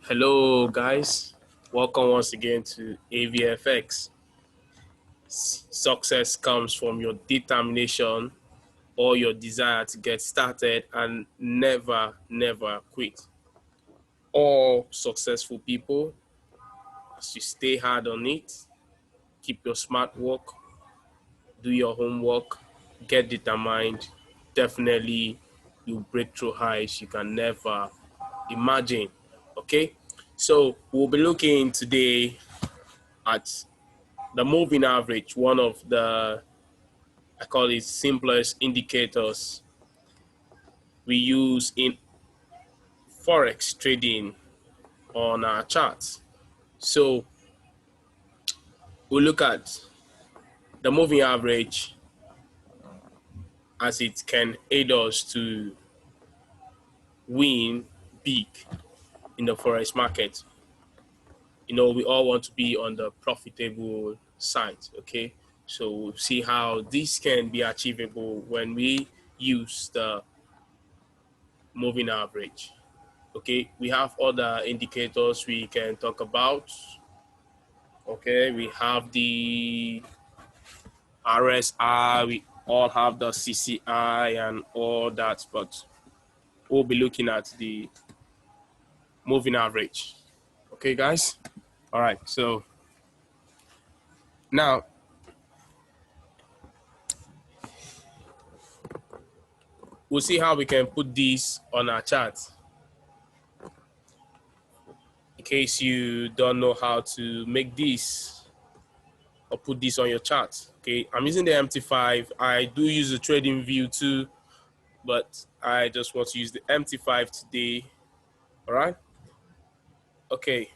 Hello, guys. Welcome once again to AVFX. Success comes from your determination or your desire to get started and never quit. All successful people, as you stay hard on it, keep your smart work, do your homework, get determined, definitely you'll break through heights you can never imagine. Okay, so we'll be looking today at the moving average, one of the, I call it simplest indicators we use in forex trading on our charts. So we look at the moving average as it can aid us to win big in the forex market. You know, we all want to be on the profitable side, okay? So we'll see how this can be achievable when we use the moving average. Okay, we have other indicators we can talk about. Okay, we have the RSI, we all have the CCI and all that, but we'll be looking at the moving average. Okay, guys? All right, so now we'll see how we can put this on our chart. In case you don't know how to make this or put this on your chart. Okay, I'm using the MT5. I do use the trading view too, but I just want to use the MT5 today. All right. Okay.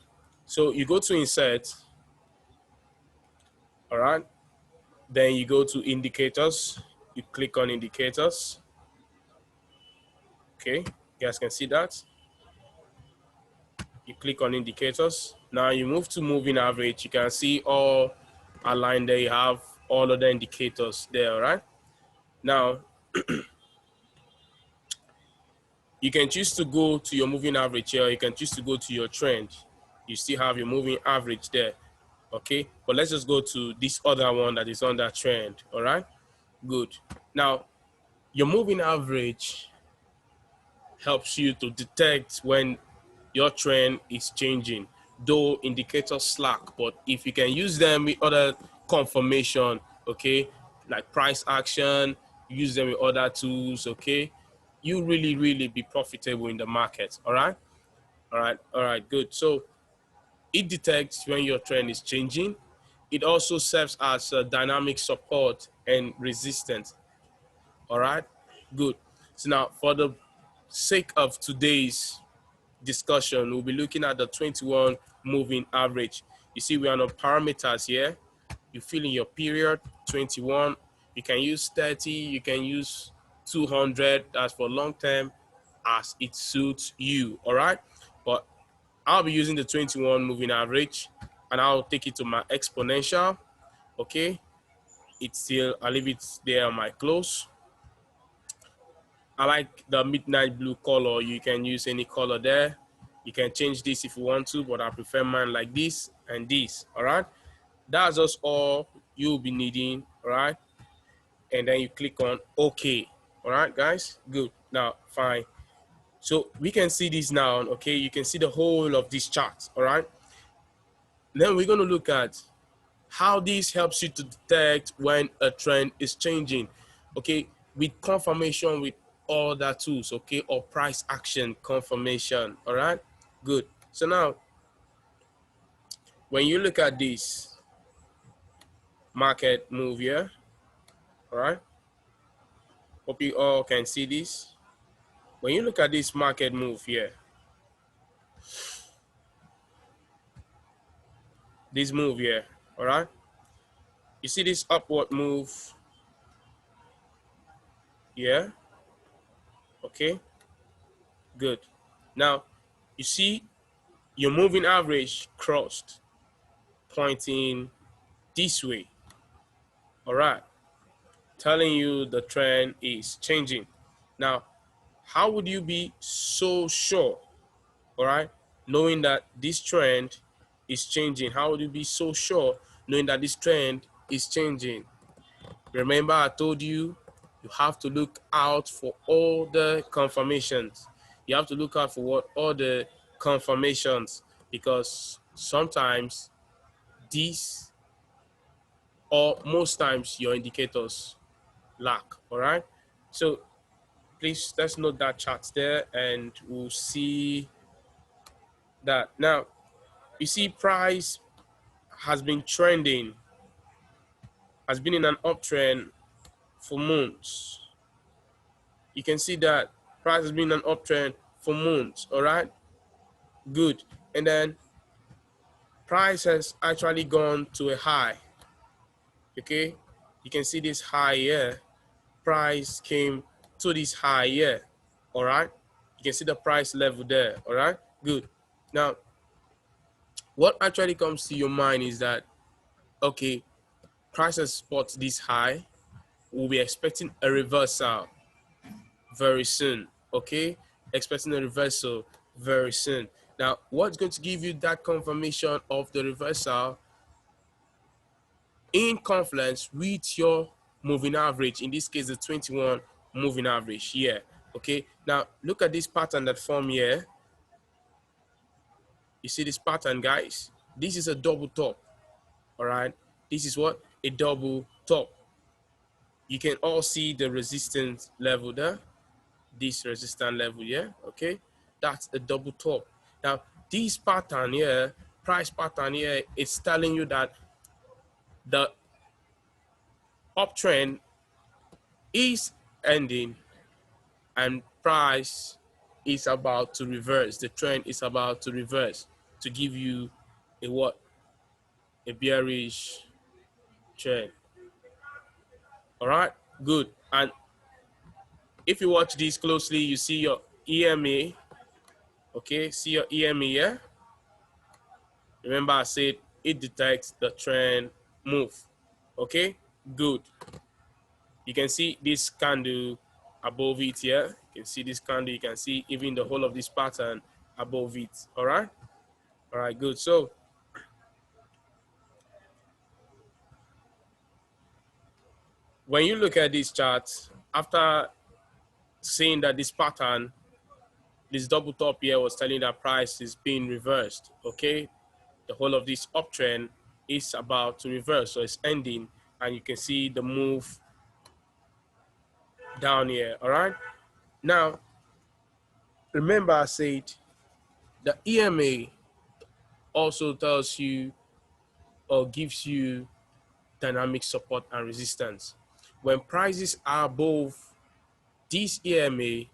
So you go to insert. All right. Then you go to indicators. You click on indicators. Okay. You guys can see that. You click on indicators. Now you move to moving average. You can see all aligned there. You have all of the indicators there. All right. Now you can choose to go to your moving average here. You can choose to go to your trend. You still have your moving average there. Okay, but let's just go to this other one that is on that trend. All right, good. Now your moving average helps you to detect when your trend is changing, though indicators slack, but if you can use them with other confirmation, okay, like price action, use them with other tools, okay, you really be profitable in the market. All right, all right, good. So it detects when your trend is changing. It also serves as a dynamic support and resistance. All right, good. So now for the sake of today's discussion, we'll be looking at the 21 moving average. You see, we're on the parameters here. You fill in your period, 21. You can use 30, you can use 200. That's for long term as it suits you. All right, but I'll be using the 21 moving average and I'll take it to my exponential. Okay, it's still, I'll leave it there on my close. I like the midnight blue color. You can use any color there. You can change this if you want to, but I prefer mine like this and this. All right, that's just all you'll be needing. All right, and then you click on OK. All right, guys, good. Now, fine. So we can see this now. Okay, you can see the whole of this chart. All right, then we're going to look at how this helps you to detect when a trend is changing, okay, with confirmation with other tools, okay, or price action confirmation. All right, good. So now when you look at this market move here, all right, hope you all can see this. When you look at this market move here, this move here, all right, you see this upward move here, okay, good. Now you see your moving average crossed, pointing this way. All right, telling you the trend is changing. Now, how would you be so sure? All right, knowing that this trend is changing? How would you be so sure knowing that this trend is changing? Remember, I told you, you have to look out for all the confirmations. You have to look out for what? All the confirmations, because sometimes these, or most times, your indicators lack, all right? So please, let's note that chart there, and we'll see that. Now, you see price has been trending, has been in an uptrend for months. You can see that price has been an uptrend for months, all right? Good. And then price has actually gone to a high, okay? You can see this high here. Price came to this high here, all right? You can see the price level there, all right? Good. Now, what actually comes to your mind is that, okay, price has spot this high. We'll be expecting a reversal very soon, okay? Expecting a reversal very soon. Now, what's going to give you that confirmation of the reversal? In confluence with your moving average, in this case, the 21 moving average here, okay? Now, look at this pattern that formed here. You see this pattern, guys? This is a double top, all right? This is what? A double top. You can all see the resistance level there, this resistance level here, okay? That's a double top. Now, this pattern here, price pattern here, it's telling you that the uptrend is ending and price is about to reverse. The trend is about to reverse to give you a what? A bearish trend. All right, good. And if you watch this closely, you see your EMA. Okay, see your EMA here. Remember I said it detects the trend move. Okay, good. You can see this candle above it here. You can see this candle. You can see even the whole of this pattern above it. All right. All right, good. So when you look at this chart, after seeing that this pattern, this double top here was telling that price is being reversed, okay? The whole of this uptrend is about to reverse, so it's ending, and you can see the move down here, all right? Now, remember I said the EMA also tells you or gives you dynamic support and resistance. When prices are above this EMA,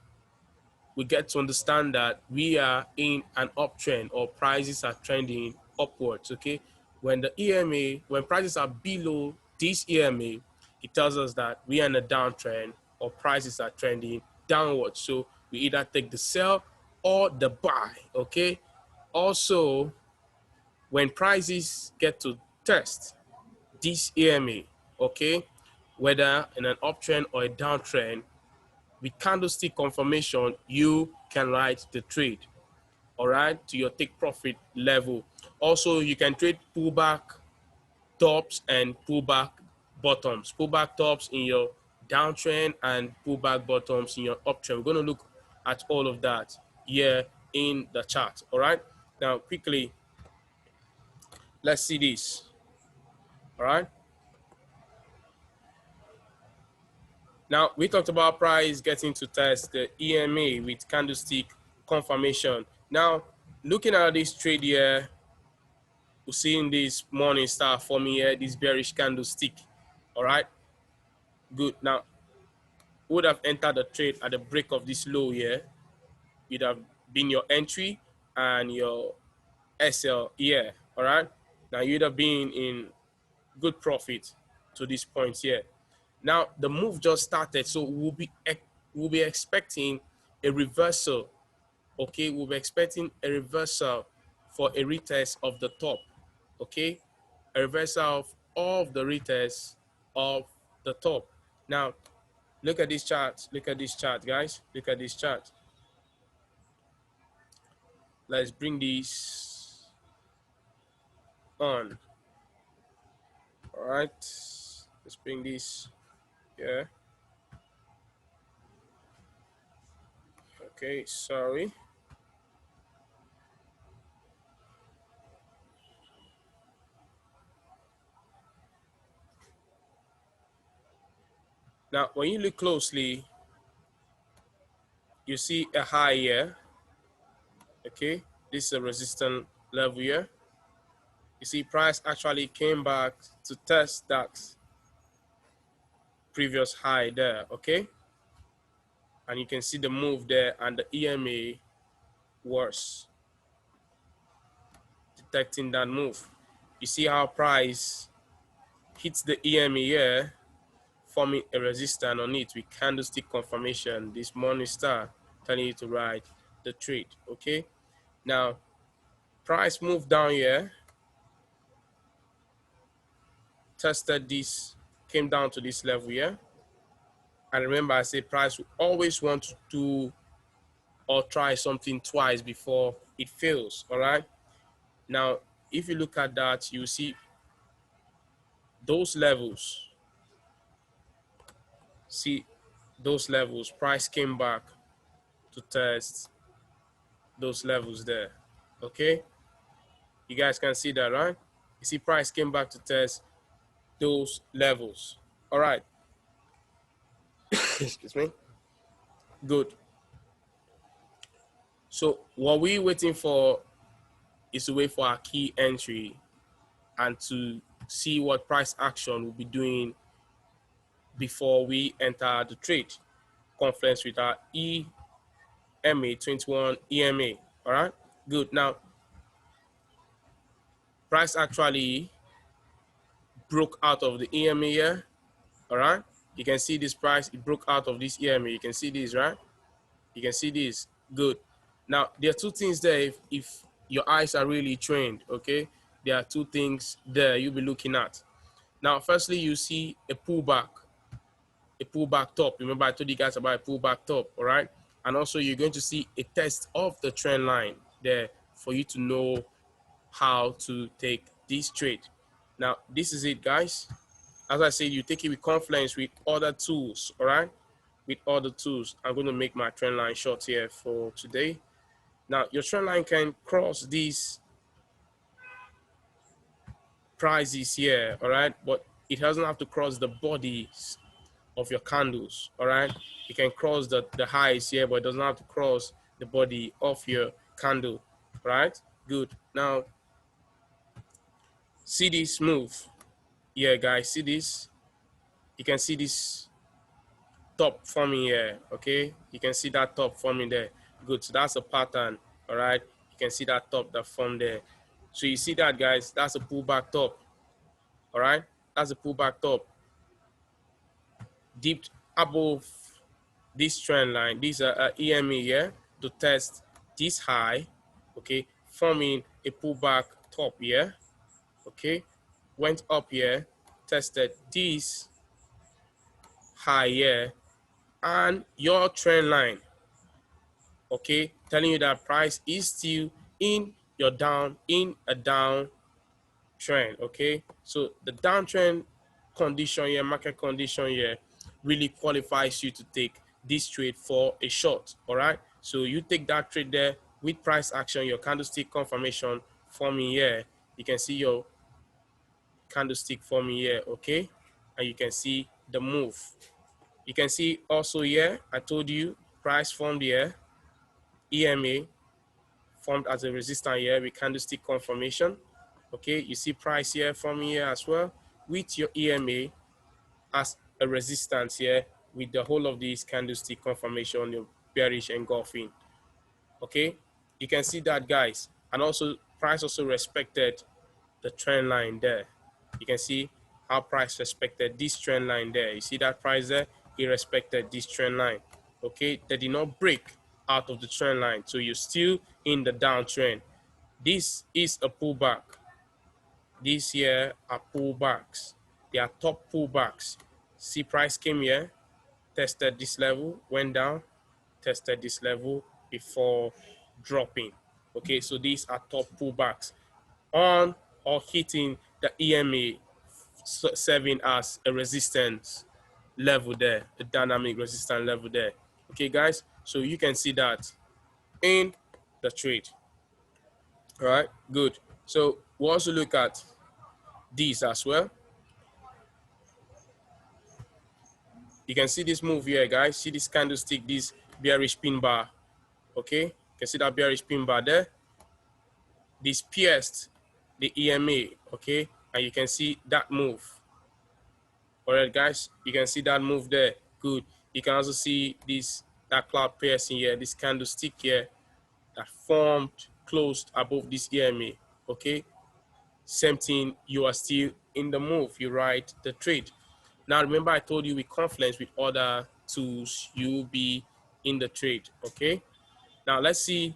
we get to understand that we are in an uptrend or prices are trending upwards, okay? When the EMA, when prices are below this EMA, it tells us that we are in a downtrend or prices are trending downwards. So we either take the sell or the buy, okay? Also, when prices get to test this EMA, okay, whether in an uptrend or a downtrend, with candlestick confirmation, you can write the trade, all right, to your take profit level. Also, you can trade pullback tops and pullback bottoms. Pullback tops in your downtrend and pullback bottoms in your uptrend. We're going to look at all of that here in the chart, all right? Now, quickly, let's see this, all right? Now, we talked about price getting to test the EMA with candlestick confirmation. Now, looking at this trade here, we're seeing this morning star forming here, this bearish candlestick. All right, good. Now, would have entered the trade at the break of this low here. It have been your entry and your SL here. All right, now you'd have been in good profit to this point here. Now the move just started, so we'll be expecting a reversal. Okay, we'll be expecting a reversal for a retest of the top. Okay, a reversal of the retest of the top. Now look at this chart. Look at this chart, guys. Look at this chart. Let's bring this on. All right, let's bring this. Yeah. Okay, sorry. Now, when you look closely, you see a high here. Okay, this is a resistance level here. You see price actually came back to test that previous high there. Okay, and you can see the move there, and the EMA was detecting that move. You see how price hits the EMA here, forming a resistance on it with candlestick confirmation. This morning star telling you to write the trade. Okay, now price moved down here, tested this, came down to this level here. And remember, I say price will always want to do or try something twice before it fails. All right. Now, if you look at that, you see those levels. See those levels. Price came back to test those levels there. Okay. You guys can see that, right? You see price came back to test those levels. All right. Excuse me. Good. So what we're waiting for is to wait for our key entry and to see what price action we'll be doing before we enter the trade conference with our EMA 21 EMA. All right, good. Now, price actually broke out of the EMA here. All right, you can see this price, it broke out of this EMA. You can see this, right? You can see this. Good. Now, there are two things there. If your eyes are really trained, okay, there are two things there you'll be looking at. Now, firstly, you see a pullback top. Remember, I told you guys about a pullback top, all right? And also, you're going to see a test of the trend line there for you to know how to take this trade. Now, this is it, guys. As I said, you take it with confidence with other tools, all right? With other tools. I'm going to make my trend line short here for today. Now, your trend line can cross these prices here, all right? But it doesn't have to cross the bodies of your candles. All right, you can cross the highs here, but it doesn't have to cross the body of your candle. Right, good. Now see this move. Yeah, guys, see this. You can see this top forming here. Okay, you can see that top forming there. Good. So that's a pattern. All right, you can see that top that formed there. So you see that, guys, that's a pullback top. All right, that's a pullback top dipped above this trend line. These are EMA here to test this high, okay, forming a pullback top here, okay, went up here, tested this high here, and your trend line, okay, telling you that price is still in your in a down trend. Okay, so the downtrend condition here, market condition here, really qualifies you to take this trade for a short. All right, so you take that trade there with price action, your candlestick confirmation forming here. You can see your candlestick forming here. Okay, and you can see the move. You can see also here, I told you price formed here, EMA formed as a resistance here with candlestick confirmation. Okay, you see price here from here as well with your EMA as a resistance here with the whole of this candlestick confirmation, your bearish engulfing. Okay, you can see that, guys, and also price also respected the trend line there. You can see how price respected this trend line there. You see that price there, it respected this trend line. Okay, they did not break out of the trend line, so you're still in the downtrend. This is a pullback. These here are pullbacks. They are top pullbacks. See, price came here, tested this level, went down, tested this level before dropping. Okay, so these are top pullbacks on or hitting the EMA, serving as a resistance level there, a dynamic resistance level there. Okay, guys, so you can see that in the trade. All right, good. So we'll also look at these as well. You can see this move here, guys. See this candlestick, this bearish pin bar. Okay, you can see that bearish pin bar there. This pierced the EMA, okay, and you can see that move. All right, guys, you can see that move there. Good. You can also see this that cloud piercing here, this candlestick here that formed closed above this EMA. Okay, same thing. You are still in the move. You ride the trade. Now remember, I told you with Confluence, with other tools, you'll be in the trade. Okay. Now let's see.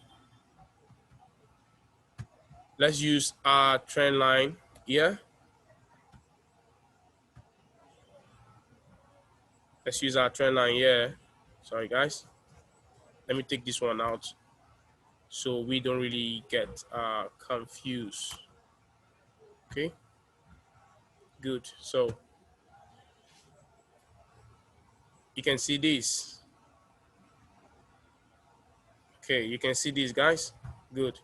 Let's use our trend line here. Let's use our trend line here. Sorry, guys. Let me take this one out so we don't really get confused. Okay, good. So you can see this. Okay, you can see these, guys. Good.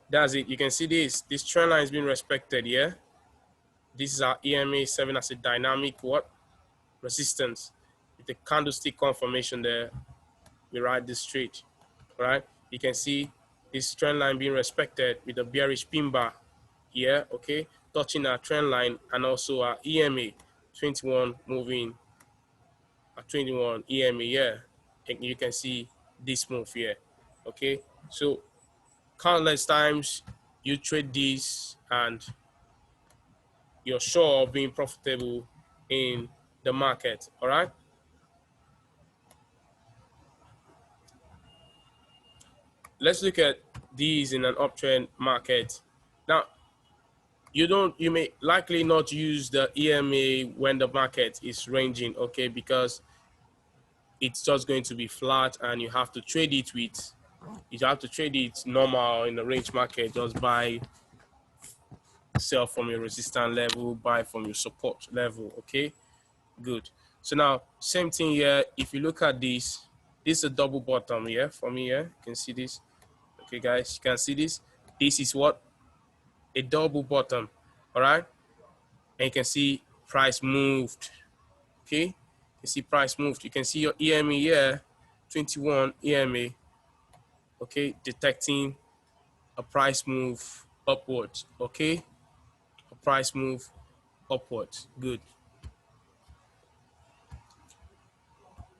That's it. You can see this. This trend line is being respected. Yeah. This is our EMA serving as a dynamic what? Resistance. With the candlestick confirmation there, we ride this straight. Right? You can see this trend line being respected with a bearish pin bar here, okay, touching our trend line and also our EMA 21 moving at 21 EMA here. And you can see this move here, okay. So countless times you trade this and you're sure of being profitable in the market. All right, let's look at these in an uptrend market. Now you may likely not use the EMA when the market is ranging, okay, because it's just going to be flat and you have to trade it with, you have to trade it normal in the range market. Just buy, sell from your resistance level, buy from your support level. Okay, good. So now same thing here. If you look at this is a double bottom here for me here. You can see this. Okay, guys, you can see this. This is what? A double bottom. All right, and you can see price moved. Okay, you can see price moved. You can see your EMA here, 21 EMA. Okay, detecting a price move upwards. Okay, a price move upwards. Good.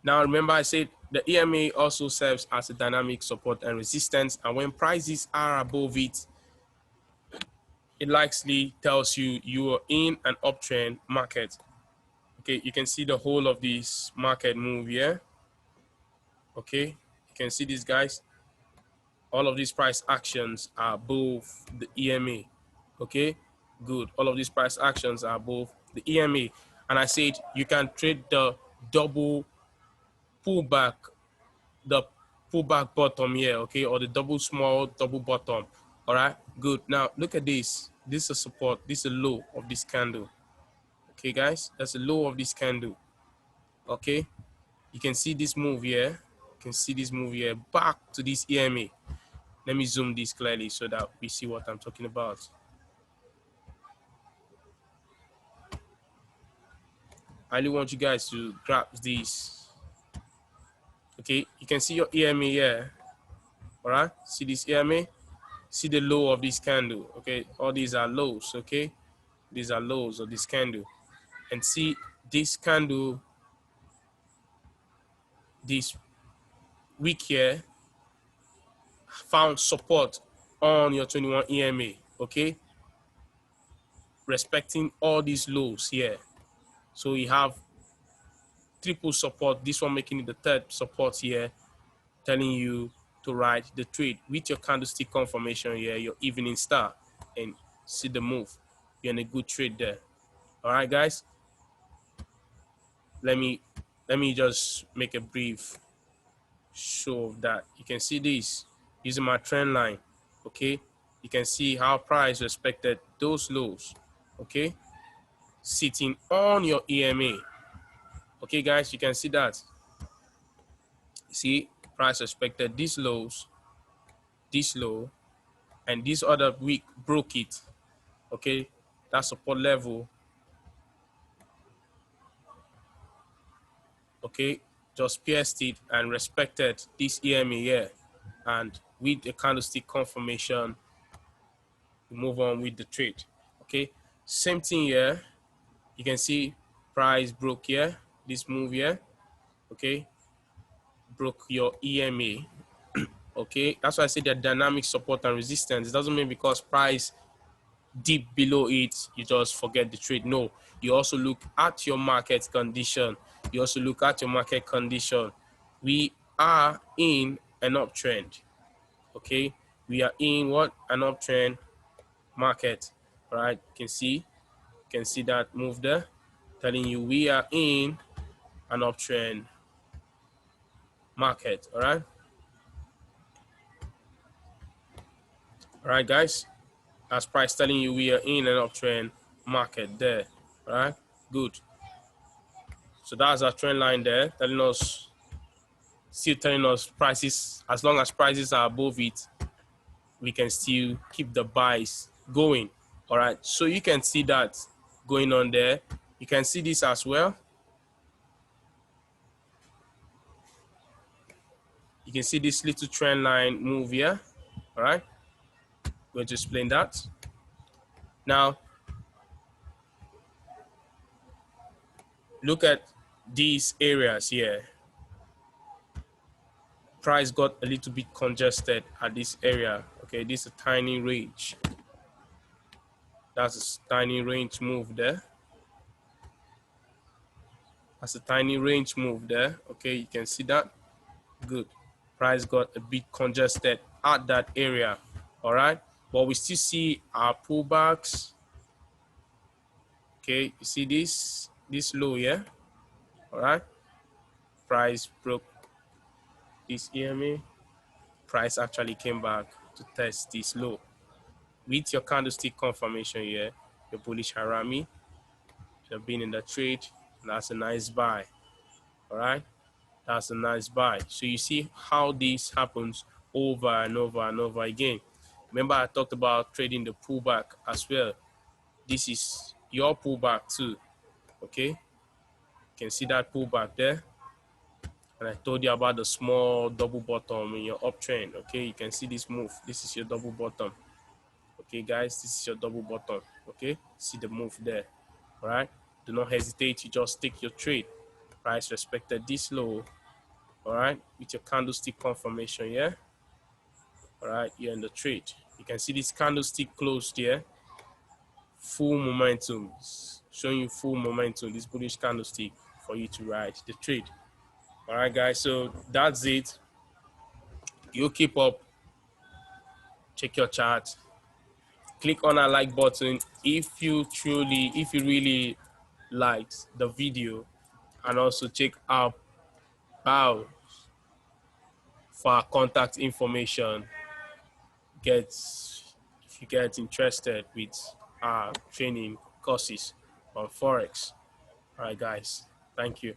Now remember, I said the EMA also serves as a dynamic support and resistance, and when prices are above it, it likely tells you you are in an uptrend market. Okay, you can see the whole of this market move here. Okay, you can see these, guys. All of these price actions are above the EMA. Okay, good. All of these price actions are above the EMA. And I said you can trade the double pullback, the pullback bottom here, okay, or the double small, double bottom. All right, good. Now look at this. This is a support. This is a low of this candle. Okay, guys, that's a low of this candle. Okay, you can see this move here. You can see this move here back to this EMA. Let me zoom this clearly so that we see what I'm talking about. I really want you guys to grasp this. Okay, you can see your EMA here. All right, see this EMA? See the low of this candle. Okay, all these are lows. Okay, these are lows of this candle. And see this candle, this week here, found support on your 21 EMA. Okay, respecting all these lows here. So you have triple support, this one making it the third support here, telling you to ride the trade with your candlestick confirmation here, your evening star, and see the move. You're in a good trade there. All right, guys. Let me just make a brief show that. You can see this using my trend line. Okay, you can see how price respected those lows. Okay, sitting on your EMA. Okay, guys, you can see that. See, price respected these lows, this low, and this other week broke it. Okay, that support level. Okay, just pierced it and respected this EMA here, and with the candlestick confirmation, we move on with the trade. Okay, same thing here. You can see price broke here, this move here. Okay, broke your EMA. Okay, that's why I say that dynamic support and resistance. It doesn't mean because price deep below it you just forget the trade. No, you also look at your market condition. You also look at your market condition. We are in an uptrend. Okay, we are in what? An uptrend market. All right, you can see that move there, telling you we are in an uptrend market. All right, guys, as price telling you we are in an uptrend market there. All right, good. So that's our trend line there, telling us, still telling us prices, as long as prices are above it, we can still keep the buys going. All right, so you can see that going on there. You can see this as well. You can see this little trend line move here. All right, going to explain that. Now, look at these areas here. Price got a little bit congested at this area. Okay, this is a tiny range. That's a tiny range move there. That's a tiny range move there. Okay, you can see that. Good. Price got a bit congested at that area. All right, but we still see our pullbacks. Okay, you see this low here. All right, price broke this EMA. Price actually came back to test this low. With your candlestick confirmation here, your bullish harami, you've been in the trade. That's a nice buy. All right, that's a nice buy. So you see how this happens over and over and over again. Remember, I talked about trading the pullback as well. This is your pullback too. Okay, you can see that pullback there. And I told you about the small double bottom in your uptrend. Okay, you can see this move. This is your double bottom. Okay, guys, this is your double bottom. Okay, see the move there. All right, do not hesitate. You just take your trade. Price respected this low. All right, with your candlestick confirmation here. All right, you're in the trade. You can see this candlestick closed here. Full momentum, showing you full momentum, this bullish candlestick for you to ride the trade. All right, guys, so that's it. You keep up, check your chart, click on that like button if you really liked the video, and also check out our for our contact information. If you get interested with our training courses on Forex. All right, guys, thank you.